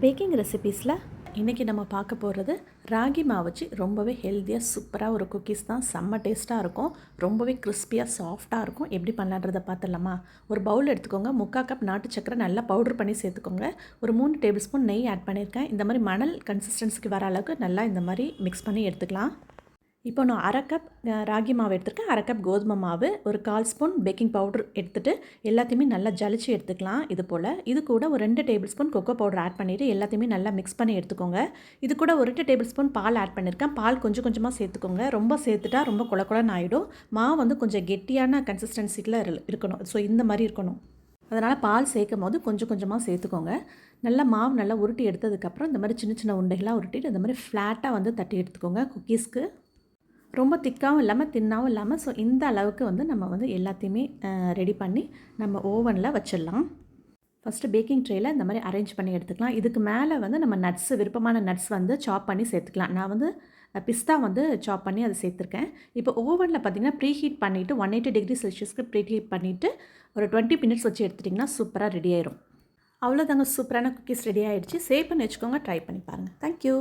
Packing ரெசிபீஸில் இன்றைக்கி நம்ம பார்க்க போகிறது ராகி மாவு வச்சு ரொம்பவே ஹெல்த்தியாக சூப்பராக ஒரு குக்கீஸ் தான். செம்ம டேஸ்ட்டாக இருக்கும், ரொம்பவே கிறிஸ்பியாக சாஃப்டாக இருக்கும். எப்படி பண்ணலான்றதை பார்த்துடலாமா? ஒரு பவுல் எடுத்துக்கோங்க, 3/4 கப் நாட்டு சக்கரை நல்லா பவுடர் பண்ணி சேர்த்துக்கோங்க. ஒரு 3 டேபிள் ஸ்பூன் நெய் ஆட் பண்ணியிருக்கேன். இந்த மாதிரி மணல் கன்சிஸ்டன்சிக்கு வர அளவுக்கு நல்லா இந்த மாதிரி மிக்ஸ் பண்ணி எடுத்துக்கலாம். இப்போ நான் 1/2 கப் ராகி மாவு எடுத்துருக்கேன், 1/2 கப் கோதுமை மாவு, ஒரு 1/4 ஸ்பூன் பேக்கிங் பவுடர் எடுத்துகிட்டு எல்லாத்தையுமே நல்லா ஜலிச்சு எடுத்துக்கலாம். இது போல் இது கூட ஒரு 2 tablespoon cocoa powder add பண்ணிவிட்டு எல்லாத்தையுமே நல்லா மிக்ஸ் பண்ணி எடுத்துக்கோங்க. இது கூட ஒரு 2 டேபிள் ஸ்பூன் பால் ஆட் பண்ணியிருக்கேன். பால் கொஞ்சம் கொஞ்சமாக சேர்த்துக்கோங்க, ரொம்ப சேர்த்துட்டா ரொம்ப குழக்குழன்னு ஆகிடும். மாவு வந்து கொஞ்சம் கெட்டியான கன்சிஸ்டன்சியில் இருக்கணும். ஸோ இந்த மாதிரி இருக்கணும். அதனால் பால் சேர்க்கும் போது கொஞ்சம் கொஞ்சமாக சேர்த்துக்கோங்க. நல்லா மாவு நல்லா உருட்டி எடுத்ததுக்கப்புறம் இந்த மாதிரி சின்ன சின்ன உருண்டைகளாக உருட்டிட்டு இந்த மாதிரி ஃப்ளாட்டாக வந்து தட்டி எடுத்துக்கோங்க. குக்கீஸ்க்கு ரொம்ப திக்காகவும் இல்லாமல் தின்னாகவும் இல்லாமல், ஸோ இந்த அளவுக்கு வந்து நம்ம வந்து எல்லாத்தையுமே ரெடி பண்ணி நம்ம ஓவனில் வச்சிடலாம். ஃபஸ்ட்டு பேக்கிங் ட்ரேயில் இந்த மாதிரி அரேஞ்ச் பண்ணி எடுத்துக்கலாம். இதுக்கு மேலே வந்து நம்ம நட்ஸு, விருப்பமான நட்ஸ் வந்து சாப் பண்ணி சேர்த்துக்கலாம். நான் வந்து பிஸ்தா வந்து சாப் பண்ணி அதை சேர்த்துருக்கேன். இப்போ ஓவனில் பார்த்திங்கன்னா ப்ரீ ஹீட் பண்ணிவிட்டு 180 டிகிரி செல்சியஸ்க்கு ப்ரீ ஹீட் பண்ணிவிட்டு ஒரு 20 மினிட்ஸ் வச்சு எடுத்துட்டிங்கன்னா சூப்பராக ரெடி ஆயிரும். அவ்வளோதாங்க, சூப்பரான குக்கீஸ் ரெடி ஆகிடுச்சு. சேவ் பண்ணி வச்சுக்கோங்க, ட்ரை பண்ணி பாருங்கள். தேங்க்யூ.